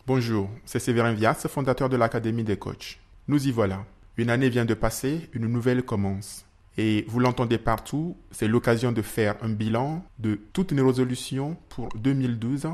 Bonjour, c'est Séverin Vias, fondateur de l'Académie des coachs. Nous y voilà. Une année vient de passer, une nouvelle commence. Et vous l'entendez partout, c'est l'occasion de faire un bilan de toutes nos résolutions pour 2012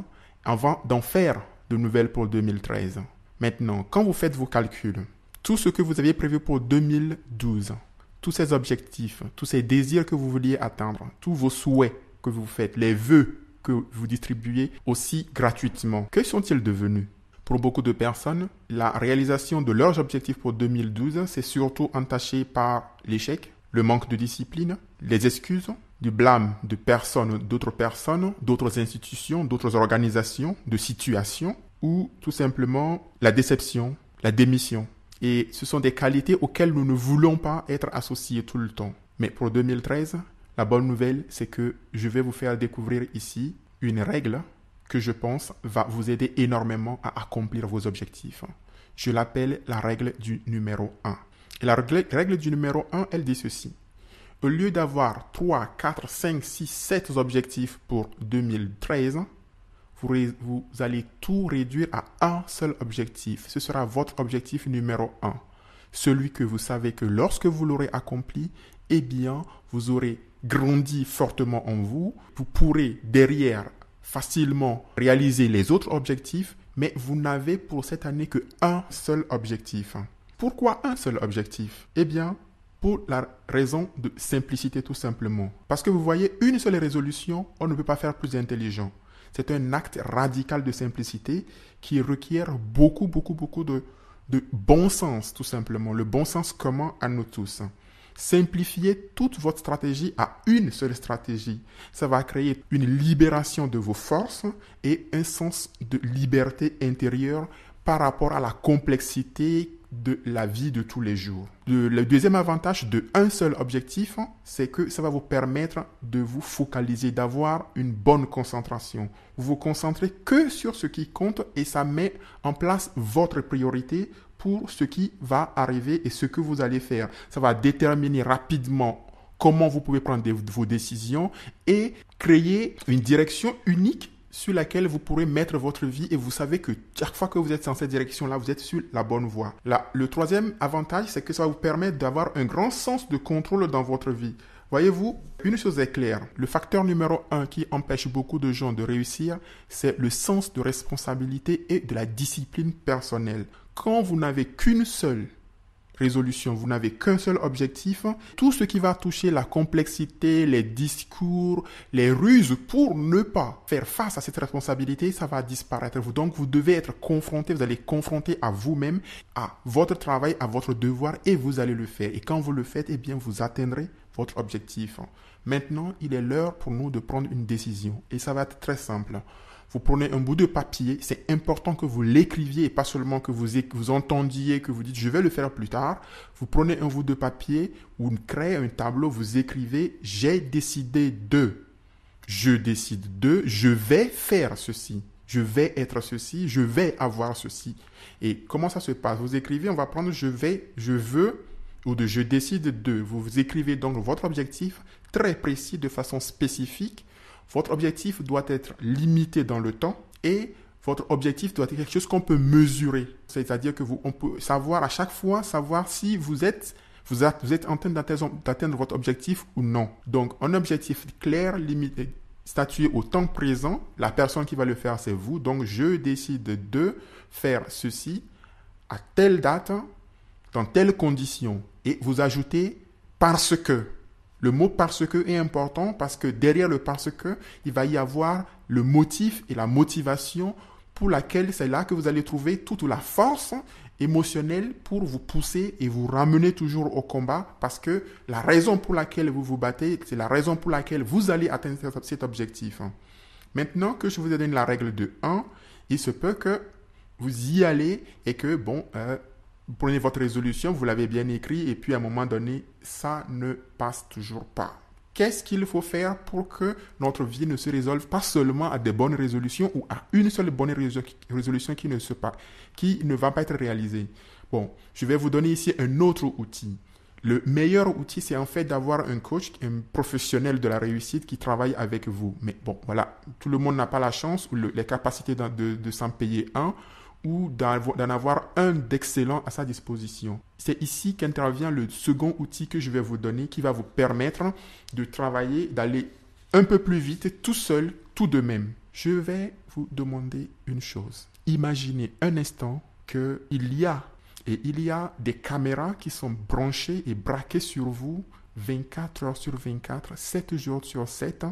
avant d'en faire de nouvelles pour 2013. Maintenant, quand vous faites vos calculs, tout ce que vous aviez prévu pour 2012, tous ces objectifs, tous ces désirs que vous vouliez atteindre, tous vos souhaits que vous faites, les vœux que vous distribuez aussi gratuitement, que sont-ils devenus? Pour beaucoup de personnes, la réalisation de leurs objectifs pour 2012, c'est surtout entaché par l'échec, le manque de discipline, les excuses, du blâme de personnes, d'autres institutions, d'autres organisations, de situations, ou tout simplement la déception, la démission. Et ce sont des qualités auxquelles nous ne voulons pas être associés tout le temps. Mais pour 2013, la bonne nouvelle, c'est que je vais vous faire découvrir ici une règle que je pense va vous aider énormément à accomplir vos objectifs. Je l'appelle la règle du numéro 1. Et la règle du numéro 1, elle dit ceci. Au lieu d'avoir 3, 4, 5, 6, 7 objectifs pour 2013, vous allez tout réduire à un seul objectif. Ce sera votre objectif numéro 1. Celui que vous savez que lorsque vous l'aurez accompli, eh bien, vous aurez grandi fortement en vous. Vous pourrez derrière facilement réaliser les autres objectifs, mais vous n'avez pour cette année qu'un seul objectif. Pourquoi un seul objectif? Eh bien, pour la raison de simplicité tout simplement. Parce que vous voyez, une seule résolution, on ne peut pas faire plus intelligent. C'est un acte radical de simplicité qui requiert beaucoup de bon sens tout simplement. Le bon sens commun à nous tous. Simplifiez toute votre stratégie à une seule stratégie. Ça va créer une libération de vos forces et un sens de liberté intérieure par rapport à la complexité de la vie de tous les jours. Le deuxième avantage de un seul objectif, c'est que ça va vous permettre de vous focaliser, d'avoir une bonne concentration. Vous vous concentrez que sur ce qui compte et ça met en place votre priorité pour ce qui va arriver et ce que vous allez faire. Ça va déterminer rapidement comment vous pouvez prendre vos décisions et créer une direction unique sur laquelle vous pourrez mettre votre vie et vous savez que chaque fois que vous êtes dans cette direction-là, vous êtes sur la bonne voie. Là, le troisième avantage, c'est que ça va vous permettre d'avoir un grand sens de contrôle dans votre vie. Voyez-vous, une chose est claire, le facteur numéro 1 qui empêche beaucoup de gens de réussir, c'est le sens de responsabilité et de la discipline personnelle. Quand vous n'avez qu'une seule résolution, vous n'avez qu'un seul objectif, tout ce qui va toucher la complexité, les discours, les ruses pour ne pas faire face à cette responsabilité, ça va disparaître. Donc vous devez être confronté, vous allez confronter à vous-même, à votre travail, à votre devoir et vous allez le faire. Et quand vous le faites, eh bien vous atteindrez votre objectif. Maintenant, il est l'heure pour nous de prendre une décision et ça va être très simple. Vous prenez un bout de papier, c'est important que vous l'écriviez et pas seulement que vous entendiez, que vous dites je vais le faire plus tard. Vous prenez un bout de papier ou créez un tableau, vous écrivez j'ai décidé de, je décide de, je vais faire ceci, je vais être ceci, je vais avoir ceci. Et comment ça se passe? Vous écrivez, on va prendre je vais, je veux ou de je décide de. Vous écrivez donc votre objectif très précis de façon spécifique. Votre objectif doit être limité dans le temps et votre objectif doit être quelque chose qu'on peut mesurer. C'est-à-dire que on peut savoir à chaque fois, savoir si vous êtes en train d'atteindre votre objectif ou non. Donc, un objectif clair, limité, statué au temps présent. La personne qui va le faire, c'est vous. Donc, je décide de faire ceci à telle date, dans telles conditions. Et vous ajoutez parce que. Le mot parce que est important parce que derrière le parce que, il va y avoir le motif et la motivation pour laquelle c'est là que vous allez trouver toute la force émotionnelle pour vous pousser et vous ramener toujours au combat parce que la raison pour laquelle vous vous battez, c'est la raison pour laquelle vous allez atteindre cet objectif. Maintenant que je vous ai donné la règle de 1, il se peut que vous y allez et que, vous prenez votre résolution, vous l'avez bien écrit et puis à un moment donné, ça ne passe toujours pas. Qu'est-ce qu'il faut faire pour que notre vie ne se résolve pas seulement à des bonnes résolutions ou à une seule bonne résolution qui ne va pas être réalisée? Bon, je vais vous donner ici un autre outil. Le meilleur outil, c'est en fait d'avoir un coach, un professionnel de la réussite qui travaille avec vous. Mais bon, voilà, tout le monde n'a pas la chance ou les capacités de s'en payer un ou d'en avoir un d'excellent à sa disposition. C'est ici qu'intervient le second outil que je vais vous donner qui va vous permettre de travailler, d'aller un peu plus vite, tout seul, tout de même. Je vais vous demander une chose. Imaginez un instant qu'il y a des caméras qui sont branchées et braquées sur vous 24 heures sur 24, 7 jours sur 7,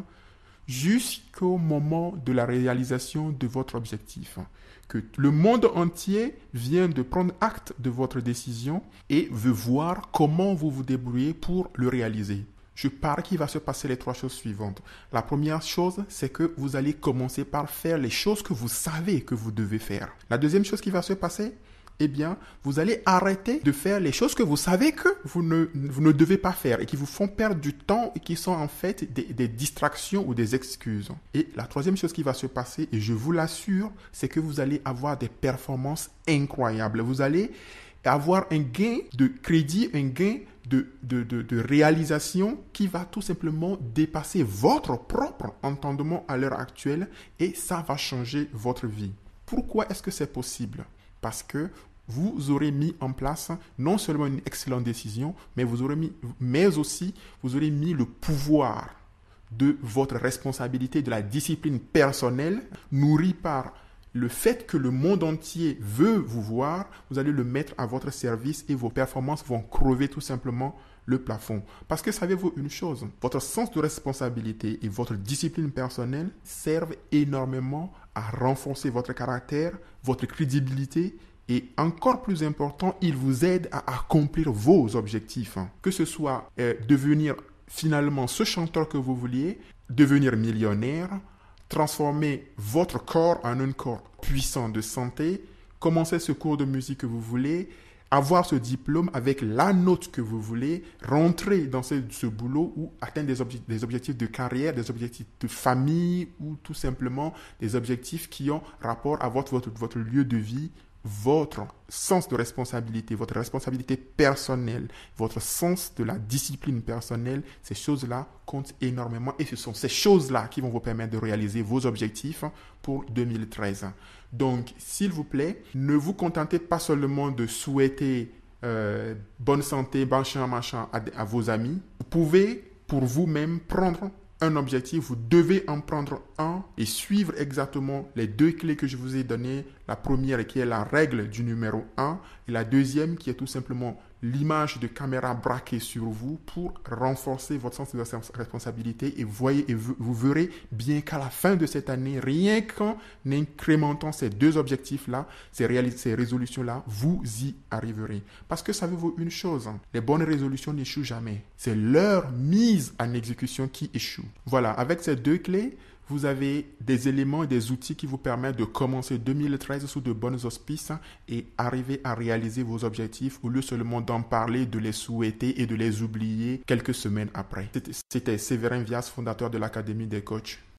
jusqu'au moment de la réalisation de votre objectif. Que le monde entier vient de prendre acte de votre décision et veut voir comment vous vous débrouillez pour le réaliser. Je parie qu'il va se passer les 3 choses suivantes. La première chose, c'est que vous allez commencer par faire les choses que vous savez que vous devez faire. La deuxième chose qui va se passer, eh bien, vous allez arrêter de faire les choses que vous savez que vous ne devez pas faire et qui vous font perdre du temps et qui sont en fait des distractions ou des excuses. Et la troisième chose qui va se passer, et je vous l'assure, c'est que vous allez avoir des performances incroyables. Vous allez avoir un gain de crédit, un gain de réalisation qui va tout simplement dépasser votre propre entendement à l'heure actuelle et ça va changer votre vie. Pourquoi est-ce que c'est possible ? Parce que vous aurez mis en place non seulement une excellente décision, mais aussi vous aurez mis le pouvoir de votre responsabilité, de la discipline personnelle, nourrie par le fait que le monde entier veut vous voir, vous allez le mettre à votre service et vos performances vont crever tout simplement le plafond. Parce que savez-vous une chose, votre sens de responsabilité et votre discipline personnelle servent énormément à renforcer votre caractère, votre crédibilité et encore plus important, ils vous aident à accomplir vos objectifs. Que ce soit devenir finalement ce chanteur que vous vouliez, devenir millionnaire, transformer votre corps en un corps puissant de santé, commencer ce cours de musique que vous voulez, avoir ce diplôme avec la note que vous voulez, rentrer dans ce boulot ou atteindre des objectifs de carrière, des objectifs de famille ou tout simplement des objectifs qui ont rapport à votre lieu de vie, votre sens de responsabilité, votre responsabilité personnelle, votre sens de la discipline personnelle, ces choses-là comptent énormément et ce sont ces choses-là qui vont vous permettre de réaliser vos objectifs pour 2013. Donc, s'il vous plaît, ne vous contentez pas seulement de souhaiter bonne santé, machin à vos amis. Vous pouvez pour vous-même prendre un objectif, vous devez en prendre un et suivre exactement les 2 clés que je vous ai données. La première qui est la règle du numéro 1 et la deuxième qui est tout simplement l'image de caméra braquée sur vous pour renforcer votre sens de responsabilité et vous verrez bien qu'à la fin de cette année, rien qu'en incrémentant ces 2 objectifs-là, ces résolutions-là, vous y arriverez. Parce que savez-vous une chose, les bonnes résolutions n'échouent jamais. C'est leur mise en exécution qui échoue. Voilà, avec ces 2 clés, vous avez des éléments et des outils qui vous permettent de commencer 2013 sous de bons auspices et arriver à réaliser vos objectifs au lieu seulement d'en parler, de les souhaiter et de les oublier quelques semaines après. C'était Séverin Vias, fondateur de l'Académie des coachs.